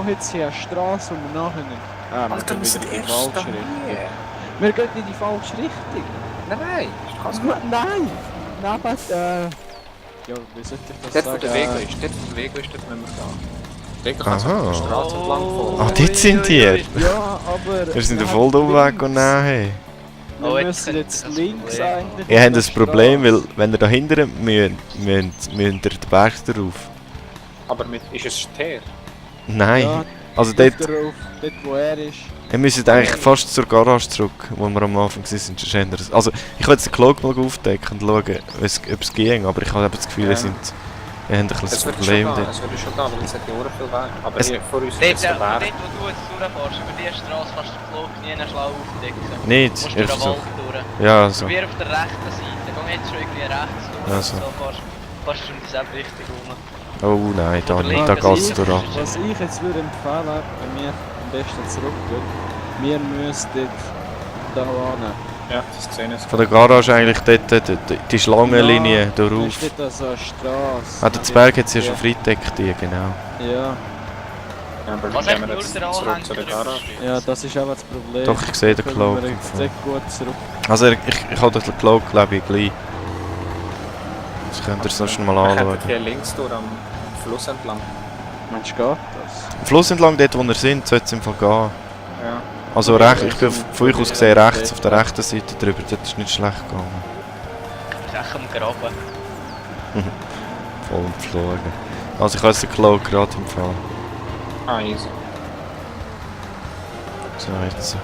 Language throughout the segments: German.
jetzt hier eine Straße und wir nachher nicht. Ah, Alter, wir sind in die erst falsche da Richtung. hier. Wir gehen in die falsche Richtung. Nein, ist ganz klar. Nein! Neben, ja, wie sollte ich das Dort, sagen? wo der Weg ist, dort müssen wir gehen. Dort kannst du Aha. auf der Straße entlang fahren. Ah, dort sind ihr! Ja, aber... Wir sind den vollen Umweg und nein. Wir Oh, jetzt müssen könnte jetzt das links Problem. eigentlich... Ihr auf habt der ein Problem, weil Straße. wenn ihr da hinten müsst ihr den Berg drauf. Aber ist es Teer? Nein. Ja, Also dort, dort wo er ist. ihr müsst eigentlich fast zur Garage zurück, wo wir am Anfang waren. Also ich will jetzt den Cloak mal aufdecken und schauen, ob es ging, aber ich habe eben das Gefühl, Ja. ihr habt ein bisschen Es das würde Problem schon gehen, dort. es würde schon gehen, weil es hat ja auch viel Weg. Aber Es- hier vor uns ist Dort, es der dort, Berg. wo du jetzt durchfährst, über die Straße kannst du den Flug nie schlau aufdecken. Nicht, Du musst ich durch den versuche. Wald durch. Ja, also. Probier auf der rechten Seite, geh jetzt schon irgendwie rechts durch. Also. So fährst du in dieselbe Richtung rum. Oh nein, da Oder nicht, da links, geht's links. durch. Was ich jetzt würde empfehlen, wenn wir am besten zurückgehen, wir müssten da hin. Ja, das gesehen ist. Von der Garage eigentlich dort, die Schlangenlinie Da durch. steht da so eine Straße. Ah, der Zwerg hat sie ja schon freideckt, die, genau. Ja, Ja, aber Was dann echt gehen wir nur jetzt der zurück Anhänger zu der drüber Garage. steht. ja, das ist auch das Problem. Doch, ich sehe den Können Cloak. wir im jetzt Fall. nicht gut zurück. Also ich habe den Cloak, glaube ich, gleich. Das könnt ihr sonst noch mal Wir könnten anschauen. hier links durch am Fluss entlang. Mensch, geht das? Am Fluss entlang, dort wo wir sind, sollte es im Fall gehen. Ja. Also rechts, ich bin von euch aus gesehen rechts, auf der rechten Seite drüber, dort ist nicht schlecht gegangen. Ich bin echt am Graben. Voll geflogen. Also ich habe jetzt den Cloak gerade im Fall. Ah, easy. So, jetzt.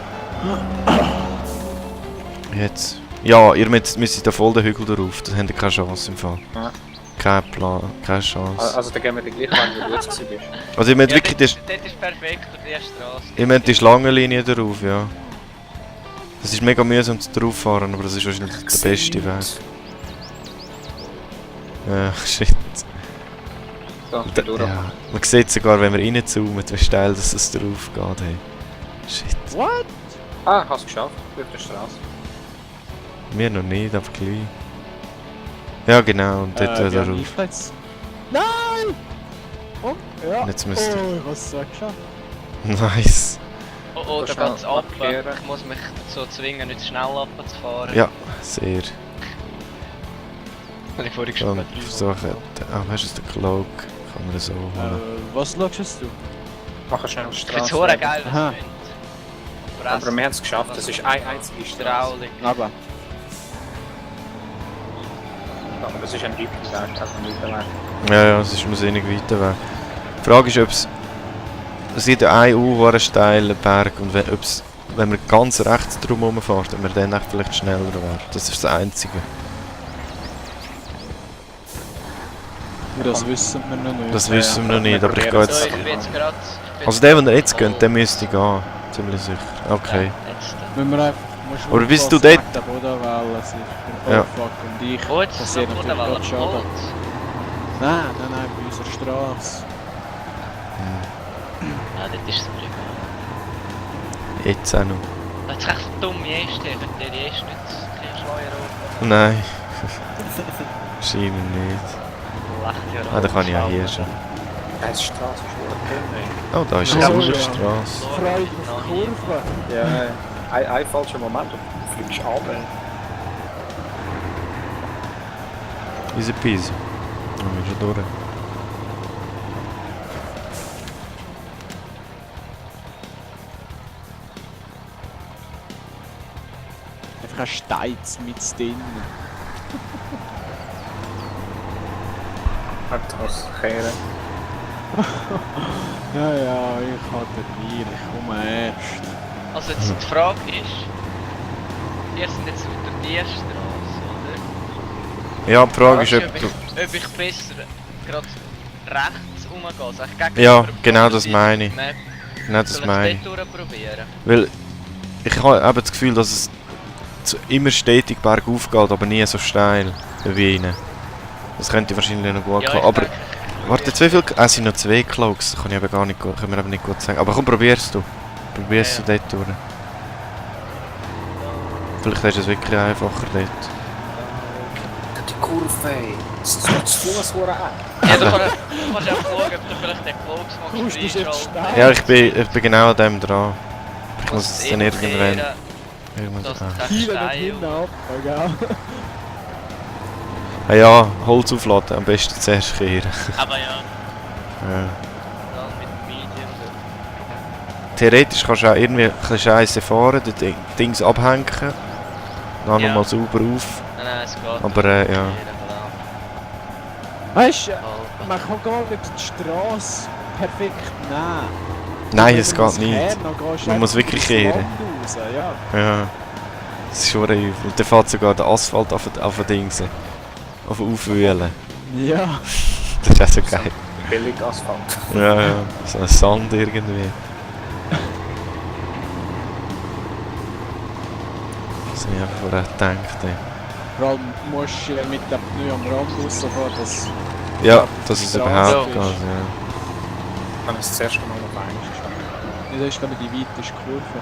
Jetzt. Ja, ihr müsst da voll den Hügel drauf, das habt ihr keine Chance im Fall. Ja. Kein Plan, keine Chance. Also dann gehen wir den gleichen Weg, wie du jetzt bist. Also ihr müsst Ja, wirklich dort, die, dort ist perfekt durch die Straße. ihr müsst die Schlangenlinie drauf, ja. Das ist mega mühsam zu drauf fahren, aber das ist wahrscheinlich der beste Weg. Ja, shit. Da, Da, durch. ja. Man sieht sogar, wenn wir reinzoomen, wie steil dass es drauf geht. Hey. Shit. What? Ah, hast du geschafft. Auf der Straße. Wir noch nicht, aber gleich. Ja genau, und dort wir drauf. haben Einplatz. Nein! Oh, ja. Und jetzt müsst ihr... Oh, ich hab's so geschafft. Nice. Oh, oh, da Schnell geht's ab. markieren. Ich muss mich so zwingen, nicht schnell runterzufahren. Ja, sehr. Habe ich vorhin Dann schon versuchen... Ah, weißt du, den Cloak kann man so holen. Was schaust du? Machen schnell eine Ich finde es Straße. hure geil, Aha. das Wind. Aber wir haben es geschafft. Das ist eine einzige Straße. Traulich. Aber. Aber das ist ein weiter Weg, also ein weiter Weg. Ja, ja, es ist mir sinnig weiter weg. Die Frage ist, ob es... Es gibt ja einen steilen Berg und wenn man ganz rechts drum herumfährt, ob man dann echt vielleicht schneller wäre. Das ist das Einzige. Das wissen wir noch nicht. Das wissen wir noch nicht, aber ich gehe So, jetzt... ich bin jetzt gerade... Also der, den ihr jetzt geht, der müsste gehen. Ziemlich sicher. Okay. Jetzt. Müssen wir einfach... musst Aber bis du aufpassen dort- wegen der Bodenwelle sicher. Oh Ja. fuck, und ich... Oh, jetzt ist passiert noch natürlich Bodenwelle. gerade Schaden. Holz. Nein, bei unserer Straße. Ja, das ist es mir egal. Jetzt auch noch. Das ist echt dumm, Jeste. Ich könnte die Jeste nicht kein Schleuer auf. Nein. Scheinbar nicht. Lacht ja Ah, da kann ich ja hier schon. Die Straße ist wohl Oh, da ist Ja, eine ja. Straße. Freu dich auf die Kurve. Ja, ein falscher Moment und du fliegst runter. Easy peasy. Dann sind wir schon durch. Einfach ein Steiz mit drin. Hat was kehren. Ja, ich habe den Bier, ich komme erst. Also jetzt die Frage ist... Wir sind jetzt wieder die Straße, oder? Ja, die Frage ist, Weißt ob du, du... ob ich besser gerade rechts rumgehe, also eigentlich gegenüber Ja, auf die genau andere das Seite meine ich. der Map. Genau das Soll ich meine es ich. dort probieren? Weil ich habe eben das Gefühl, dass es immer stetig bergauf geht, aber nie so steil wie innen. Das könnte wahrscheinlich noch gut gehen. Aber warte, jetzt wie viel... Es sind noch 2 Cloaks, das kann ich eben gar nicht gut, können wir eben nicht gut sagen. Aber komm, probierst du. Probierst Ja, du dort durch. Vielleicht ist es wirklich einfacher dort. Die Kurve, ey. Das ist so zu Fuß, wo er Ja, Ja, du kannst auch schauen, ob du vielleicht den Cloaks Kommst du jetzt steil? Ja, ich bin genau an dem dran. Ich muss es es dann irgendwann... Das Hier ist nicht hinten ab, gell? Ah ja, Holz aufladen, am besten zuerst kehren. Aber ja, Ja. dann mit dem Medium. Theoretisch kannst du auch irgendwie ein bisschen Scheiße fahren, die Dings abhängen, dann Ja. nochmal sauber auf. Nein, es geht. Aber, ja. Weißt du, man kann gar nicht die Straße perfekt nehmen. Nein, Wenn es man geht nicht. kehren, dann gehst du Man muss einfach wirklich ins kehren. Land raus, ja. Ja. Das ist schon übel. Und dann fährt sogar der Asphalt auf den Dingsen. Auf den Aufwühlen. Ja. Das ist auch so geil. Billig Asphalt. Ja, ja. So ein Sand irgendwie. Das habe ich einfach vorher gedacht. Ey. Vor allem musst du mit dem Pneu am Rand rausfahren, dass... Ja, dass es die überhaupt Straße geht. ist. Ja. Man ist das erste Mal auf einmal geschafft. Das ist gerade die weiteste Kurve.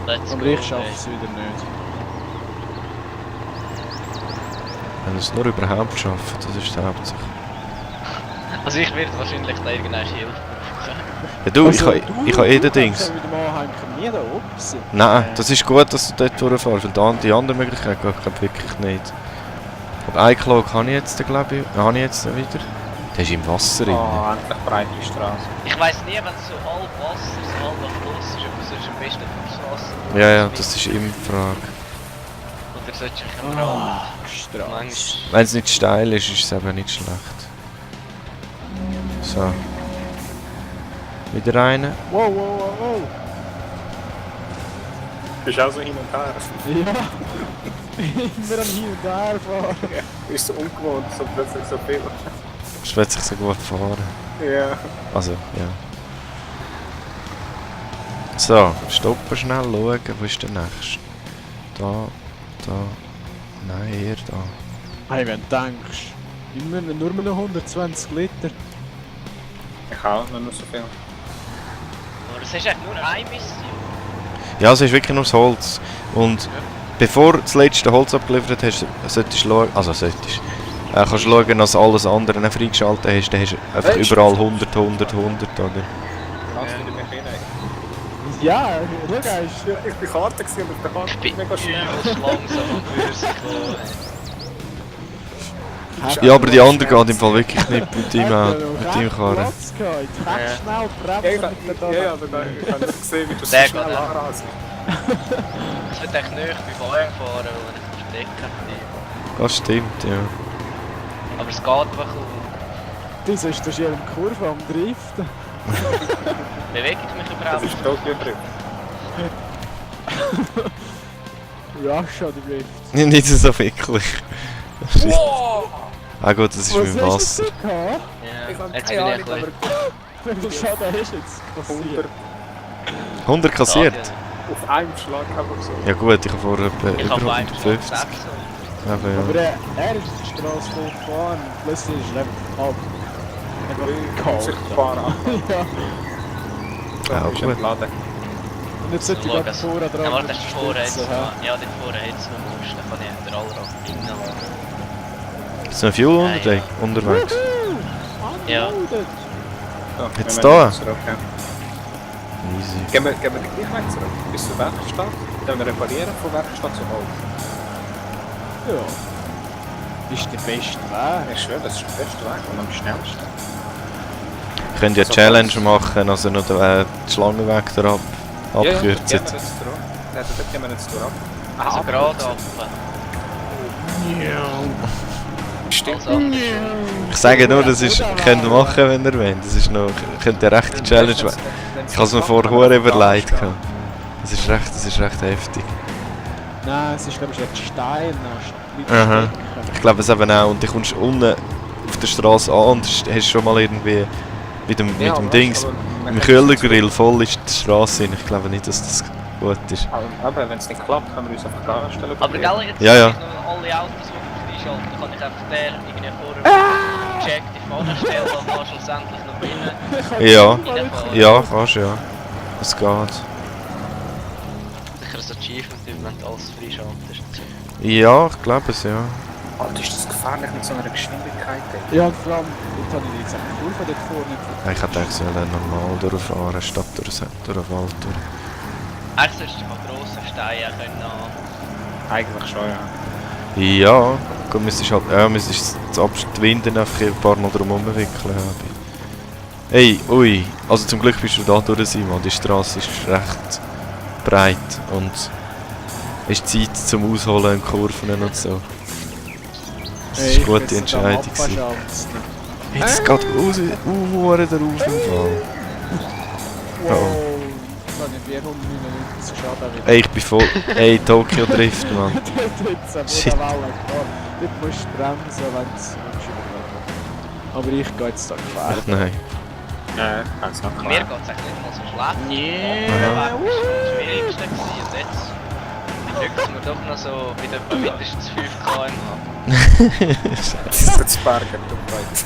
Let's Aber go, ich schaffe ey. es wieder nicht. Wenn wir es nur überhaupt schaffen, das ist die Hauptsache. Also ich werde wahrscheinlich da irgendeine Hilfe brauchen. Ja du, ich Also, habe eh den Dings. kannst ja mit dem Anhänger nie da oben sein. Nein, das ist gut, dass du dort durchfährst, weil die andere Möglichkeit geht glaub, wirklich nicht. Aber iCloud habe ich jetzt, glaube ich, habe ich jetzt wieder. Der ist im Wasser drin. Oh, endlich breite Straße. Ich weiss nie, wenn es so halb Wasser, so halb auf Fluss ist, ob du sollst am besten aufs Wasser. Ja, ja, das ist immer die Frage. Oder sollst du dich am Rand? Straße. Manchmal. Wenn es nicht steil ist, ist es eben nicht schlecht. So. Wieder eine. Wow, wow, wow, wow. Bist auch so hin und her. Ja. Immer am Hin und Her fahren. Ist so ungewohnt, so plötzlich so viel. Es wird sich so gut fahren. Ja. Also, ja. So, stoppen schnell, schauen, wo ist der nächste? Da, da. Nein, eher da. Hey, wenn du denkst, immer nur noch 120 Liter. Ich habe noch nicht so viel. Aber es ist eigentlich nur eine Mission. Ja, es ist wirklich nur das Holz. Und bevor du das letzte Holz abgeliefert hast, solltest du schauen, kannst du schauen, dass alles andere nicht freigeschaltet hast, dann hast du einfach Hey, überall 100, 100, 100, oder? Lass wieder mich rein. Ja, schau einmal. Ich bin Karte gewesen, aber der Karte Ich bin mega schnell. übelst langsam und böse gekommen. Ja, aber die andere geht im Fall wirklich nicht mit ihm, Hat mit ihm Karren. Platz gehabt. Jetzt hättest du schnell Ja, Bremsen. ja, aber ich habe nicht gesehen, wie du so Der schnell geht auch. anrast. Es wird echt nicht bei Bayern fahren, weil ich versteckt habe. Das stimmt, ja. Aber es geht einfach um. Du siehst hier in der Kurve am Driften. Bewege ich mich Das überhaupt? ist Tokyo Drift. Ja, schon die Drift. Nicht so wirklich. Ah gut, das ist Was mit dem hast Wasser. du gehabt? Ich Ja, habe jetzt keine bin ich Ahnung, ein aber Wie viel Schaden hast du jetzt passiert? 100 kassiert? auf einem Schlag einfach so. Ja gut, ich habe vorher etwa Ich über habe einen 150. 600. Aber Aber ja. er ist die Straße voll gefahren und plötzlich ist er einfach ab. Kommt sich Einfach gefahren an. Ja, Ja, So, ist gut. entladen. und jetzt sollte ich Schau, gerade vorne dran Ja, warte, das ist vorher jetzt. unterstützen, hä? Ja, dort vorher jetzt noch musst. Dann kann ich den Allrad reinladen. Ist noch Fuel Ja, ja. unterwegs? Ja. Unloaded. So, Jetzt wir da? müssen zurück, ja. Easy. Gehen wir den gleichen Weg zurück, bis zur Werkstatt. Dann wir reparieren von Werkstatt zu Holz. Ja. Das ist der beste Weg. Ich schwöre, das ist der beste Weg und am schnellsten. Wir können ja So Challenge machen, also noch den Schlangenweg da abkürzen. Ja, gehen wir jetzt durch. Ja, dort gehen wir jetzt durch. Also gerade ab. Stimmt. Also, Ich sage nur, das ist, könnt ihr machen, wenn ihr wollt. Das ist noch, könnt ihr rechte Challenge machen. Ich habe es mir vorher überlegt. Das ist recht heftig. Nein, es ist glaube ich jetzt Stein. Aha. Ich glaube es eben auch. Und du kommst unten auf der Straße an und hast schon mal irgendwie mit dem Dings, mit dem Kühlergrill voll ist die Straße hin. Ich glaube nicht, dass das gut ist. Aber wenn es nicht klappt, können wir uns einfach gar nicht stellen. aber gell, jetzt Ja, ja. noch alle Autos, die freischalten, dann kann ich einfach der irgendwie vorher check die Fahne stellen und kann schlussendlich noch innen Ja, reinfahren. ja, kannst du, ja. Es geht. Sicher ein Achievement, wenn du alles freischaltest. Ja, ich glaube es, ja. Alter, ist das gefährlich mit so einer Geschwindigkeit? Ja, und vor allem, jetzt habe ich jetzt eine Kurve dort vorne. Ich hätte eigentlich sollen normal durchfahren, statt durch den Wald durch. Eigentlich solltest du mal grosse Steine können haben. Eigentlich schon, ja. Ja, gut, müsstest halt, ja, müsstest die Winde einfach ein paar Mal drum wickeln. Hey, ui, also zum Glück bist du da durch, Simon. Die Straße ist recht breit und ist Zeit zum Ausholen in Kurven und so. Das war eine gute Entscheidung. Jetzt geht raus, der Aufenfall. Wow, das habe ich 400 Minuten zu Schaden wieder. Ey, ich bin voll. Ey, Tokyo Drift, Mann. Dort Shit. Dort musst du bremsen, wenn es überholen. Aber ich gehe jetzt da gefährlich. Nein. Ja, ganz noch Mir geht es eigentlich nicht mal so schlecht. Nee. Das war das Schwierigste gewesen. Und jetzt drückt es mir doch noch so mit etwa mindestens 5 km/h. Das ist jetzt Bergen, du Breit.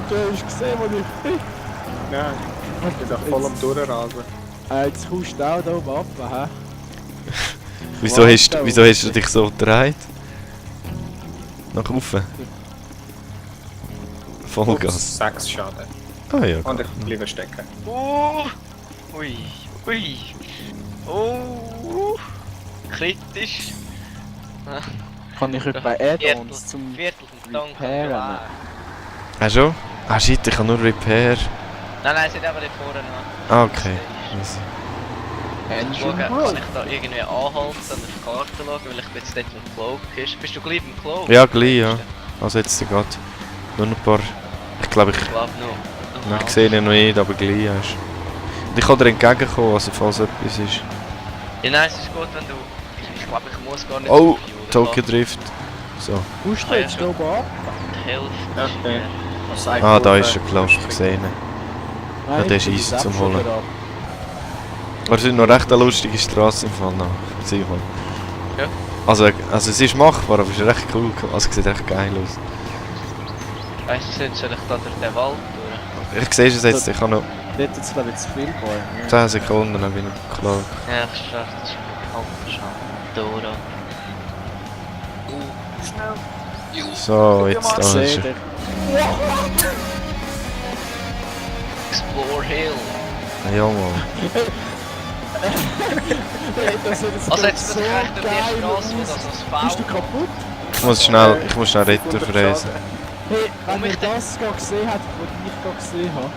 Du hast gesehen, wo ich bin. Ja, ich bin da voll am Durchrasen. Jetzt kommst du auch da oben ab, hä? Wieso hast du dich so gedreht? Nach oben? Vollgas. 6 Schaden. Ah ja. Und ich bleibe stecken. Ui, ui. Oh, kritisch. Kann ich etwa Add-ons zum Viertel vom Tank. Repairen? Ah schon? Ah shit, ich kann nur Repair. Nein, sie hat aber nicht vorne noch. Ah okay. Easy. Schauen, Engine kann ich da irgendwie anhalten und auf die Karte schauen, weil ich jetzt dort mit Cloak ist. Bist du gleich im Cloak? Ja, gleich, ja. Also jetzt geht nur noch ein paar. Ich glaube, ich glaube noch. ich sehe ihn noch nicht, aber gleich ist. Und ich kann dir entgegenkommen, also falls etwas ist. Ja, nein, es ist gut, wenn du... Ich glaube, ich muss gar nicht Oh, refuelen. Tokyo Drift. So. Kommst du jetzt da oben ab? Die Hälfte Okay. ist Ah, da ist er gelaufen, gesehen. Nein, Ja, der ist ich bin easy selbst zum schon Holen. wieder ab. Aber es ist noch recht eine lustige Straße im Fall noch. Simon. Ja. Also es ist machbar, aber es ist recht cool. Also es sieht echt geil aus. Weißt du, soll ich da durch den Wald durch? Ich sehe es jetzt, ich habe noch Dort jetzt glaube ich zu viel Bäume. 10 Sekunden, dann bin ich klar. Ja, ich schaffe das ist halt schon. Dora. So, jetzt da ist Seh er. dich. Explore Hill. Ja, Mann. Hey, das sieht Also jetzt so muss ich echt durch die geil Straße, aus. wo das als Bist du Faul kaputt? Ich muss schnell Ritter fräsen. Hey, wenn Komm, ihr ich das gerade gesehen habt, was ich gerade gesehen habe,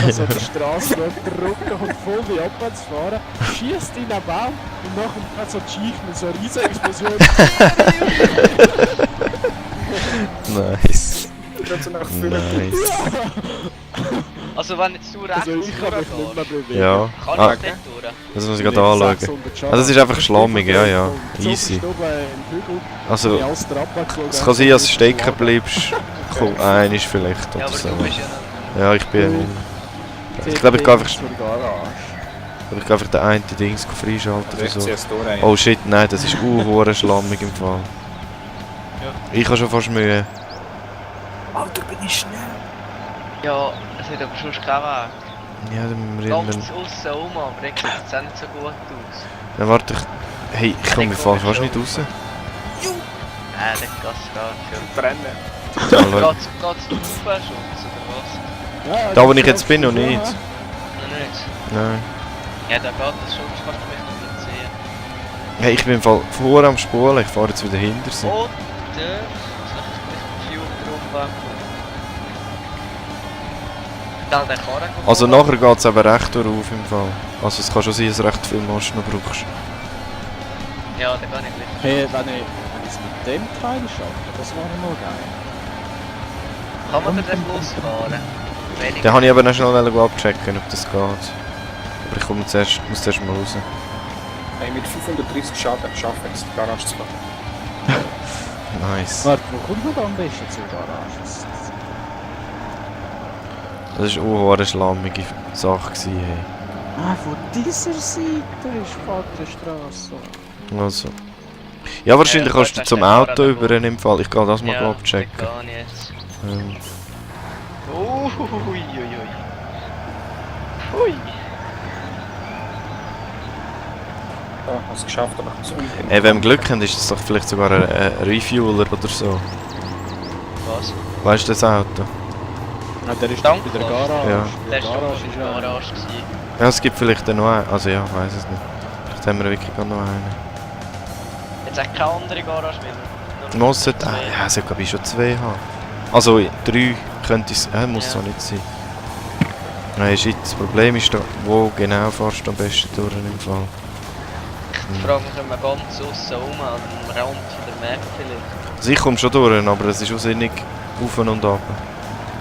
also die Straße schaut, der Rücken kommt voll wie abwärts fahren, schießt in einen Baum und nachher hat so Achievement, so eine riesige Explosion. Nice. Ich so nach Nice. Also wenn jetzt du rechts Also ich kann mich nicht mehr bewegen. Ja. kann Ah, ich nicht durch. das muss ich gerade anschauen. Also es ist einfach schlammig, ja, ja. Easy. Also, es kann sein, dass du stecken bleibst. Komm, ist vielleicht Ja, oder aber so. du bist ja noch... Ja, ich bin... Ich glaube, ich gehe einfach den einen Dings freischalten oder so. Oh shit, nein, das ist hure schlammig im Fall. Ja. Ich habe schon fast Mühe. Alter, bin ich schnell. Ja, es hat aber sonst keinen Weg. Ja, dann müssen Ganz wir... aussen rum, aber dann sieht es auch nicht so gut aus. Dann warte ich... Hey, ich komme fast nicht raus. Dann geht es gerade schon. Brennen. Ja, schau. Geht's zum Aufwärtsschutz oder was? Da wo ich jetzt bin, noch nicht. Noch nicht? Nein. Ja, dann geht das schon, das kannst du mich noch nicht sehen. Hey, ich bin im Fall vor am Spulen, ich fahre jetzt wieder hinter sie. Oder... Vielleicht ist ein bisschen drum weg. Dann den Karren Also nachher geht es aber recht auf im Fall. Also es kann schon sein, dass du recht viel Maschen noch brauchst. Ja, dann kann ich gleich. Hey, wenn ich es mit dem Teil schaffe, das wäre mal geil. Kann man den Fluss fahren? Wenig. Den habe ich aber noch schnell abchecken, ob das geht. Aber ich komme zuerst, muss zuerst mal raus. Hey, mit 530 Schaden schaffe ich es, die Garage zu fahren. Nice. Warte, wo kommt man da am besten zur Garage? Das war auch eine schlammige Sache gewesen, hey. Ah, von dieser Seite ist Vaterstraße. Also. Ja, wahrscheinlich Ja, kannst du dort zum hast du den Auto Fahrer über im Fall. Ich gehe das mal Ja, abchecken. das kann ich jetzt. Ähm, Ui. Hui. Ja, hast es geschafft, aber ich muss umgehen. wenn wir Glück haben, ist es doch vielleicht sogar ein Refueler oder so. Weißt du das Auto? Ja, der ist Danke, bei der Lars. Garage. Ja. Bei Der der war schon Garage in ist der ja... Garage gewesen. Ja, es gibt vielleicht dann noch einen. Also ja, ich weiß es nicht. Vielleicht haben wir wirklich noch einen. Jetzt auch keine andere Garage mehr. Muss es... ja, es sollte schon 2 haben. Also 3 könnte es... muss es Ja. auch nicht sein. Nein, shit, das Problem ist da, wo genau fährst du am besten durch im Fall? Ich frage mich, ob man ganz aussen rum, an dem Rand von der Map vielleicht. Also ich komme schon durch, aber es ist auch sinnig auf und ab.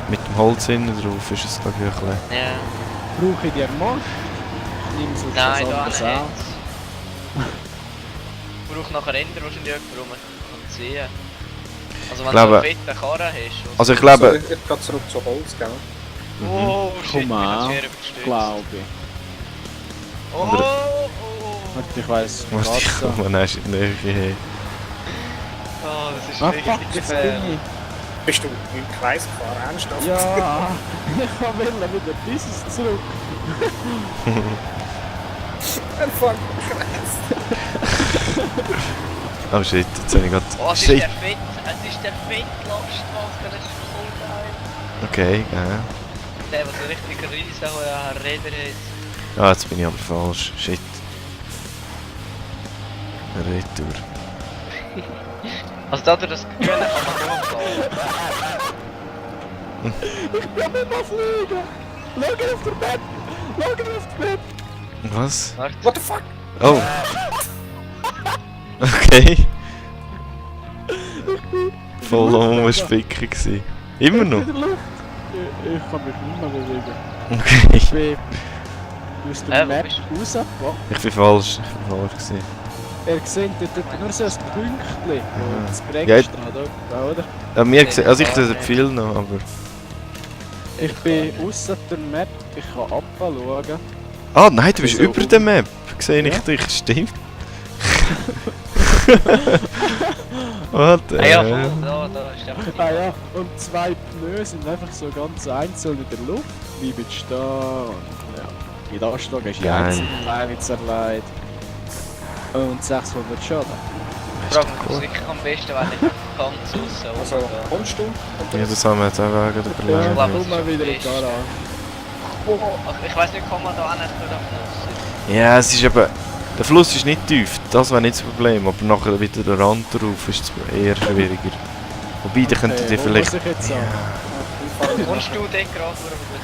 Mit dem Holz innen drauf ist es glaube ich ein bisschen... Ja. Brauche ich den Most? Ich nehme so Nein, da anderes nicht. auch. Ich brauche nachher Ender wahrscheinlich jemanden, der man kann ziehen. Also wenn Ich glaube- du so eine fette Karre hast. Also ich So, glaube... ich gehe zurück zu Holz, gell? Oh shit, Komm an, ich bin übergestürzt. glaube ich. Oh, oh, oh. Warte, ich weiss, Du musst dich warte. kommen, dann hast du in die Nähe. Oh, das ist Ah richtig fuck, jetzt bin gefährlich. Bist du im Kreis gefahren, ernsthaft? ich. Ja, ich will wieder dieses zurück. Ein Fang Kreis. Oh shit, jetzt habe ich gerade... Oh, es ist Shit! der Fett, es ist der Fettlastwagen, das ist voll geil. Okay, ja. Der, der so richtig riesen hohe Räder hat. Ah, jetzt bin ich aber falsch. Shit. Retour. Also dadurch, dass das Grüne kann man durchfahren. Ich kann nicht mehr fliegen. Schau auf der Map. Schau auf der Map. Was? Warte. What the fuck? Oh! Okay. Voll umspicken gsi. Immer noch? In der Luft. Ich kann mich nicht mehr bewegen. Okay. Ich bin aus der Wo Map bist rausgekommen. Ich bin falsch. Ich bin falsch gsi. Er sieht dort nur so ein Pünktchen. wo das Breck Ja. steht, oder? Ja, mir gesehen, also ich sehe den viel noch, aber... Ich bin ausser der Map. Ich kann runterschauen. Ah nein, du bist So. über der Map. Sehe ich Ja. dich, stimmt. Warte. Ah ja, voll, da ist der Ah ja, und 2 Pneu sind einfach so ganz einzeln in der Luft. Bleiben stehen. Und ja, die Lastwagen ist die Geil. einzige Teile zerlegt. Und 600 Schaden. Ich frage mich sicher am besten, wenn ich ganz aussen Also, kommst du? Ja, das haben wir jetzt auch wegen der Ja, Berlin. glaube, komm das mal ist wieder in am die Garage. Ach, ich weiss nicht, kann man da auch nicht durch den Fluss? Ja, es ist eben... Der Fluss ist nicht tief, das wäre nicht das Problem, aber nachher wieder der Rand drauf ist es eher schwieriger. Wobei, da könnte die wo vielleicht... muss ich jetzt Ja. an? Kommst du den gerade durch, wo du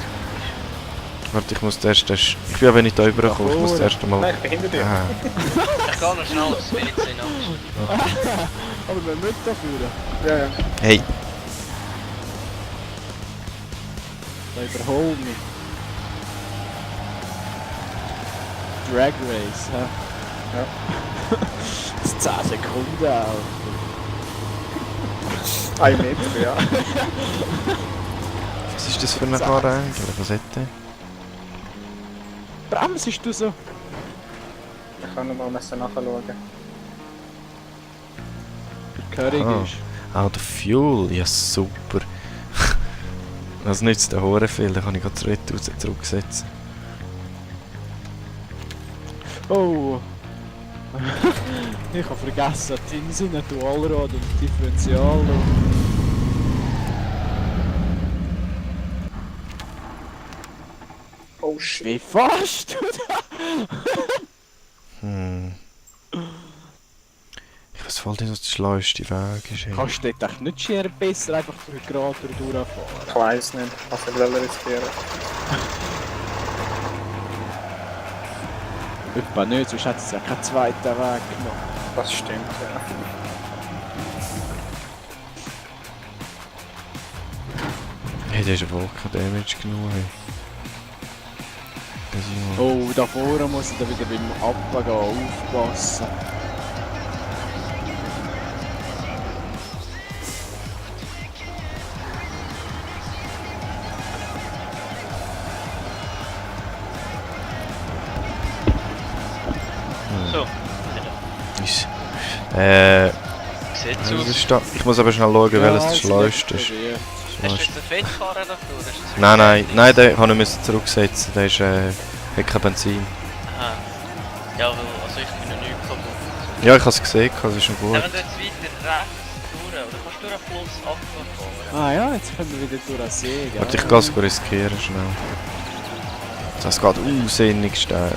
Warte, ich muss zuerst... Ich bin aber nicht da rübergekommen, ich muss zuerst einmal... Nein, ich bin hinter dir. Ah, Ich gehe noch schnell aufs WC nach. Aber wir müssen da führen. Ja, ja. hey, Da überhol mich. Drag Race, hä? Ja. Das ist 10 Sekunden auch. 1 Meter, ja. was ist das für eine Karre eigentlich? Was hat der? Bremsest du so? Ich kann noch mal nachschauen. Der Körig Ah. ist. Ah, der Fuel, ja super. Das nützt den Huren viel, dann kann ich gerade zurücksetzen. Oh! Ich habe vergessen, die Inseln, Dualrad und Differential. Oh shit. Wie fast du da? Hm. Ich weiß voll nicht, was der schlauste Weg ist. Ey. Kannst du dort echt nicht schier besser einfach gerade durchfahren? Ich weiß nicht, was ich will riskieren. Etwa nicht, sonst hätte es ja keinen zweiten Weg gemacht. Das stimmt, ja. Hey, der ist ja wohl kein Damage genug. Hey. Das ist ja- Oh, da vorne muss ich dann wieder beim Abgehen aufpassen. So, Ist- sieht das aus. ist da. Ich muss aber schnell schauen, welches das schlauste ist. Hast du jetzt einen Fettkarren dafür? Hast du das Nein, den kann ich zurücksetzen. Der ist, hat kein Benzin. Aha. Ja, weil, also ich bin noch nie kaputt. Ja, ich habe es gesehen, das ist schon Ja, gut. wenn du jetzt weiter rechts durch, oder kannst du durch den Fluss runterfahren. Ah ja, jetzt können wir wieder durch den See, gell? Warte, ich kann es riskieren schnell. Das geht unsinnig steil.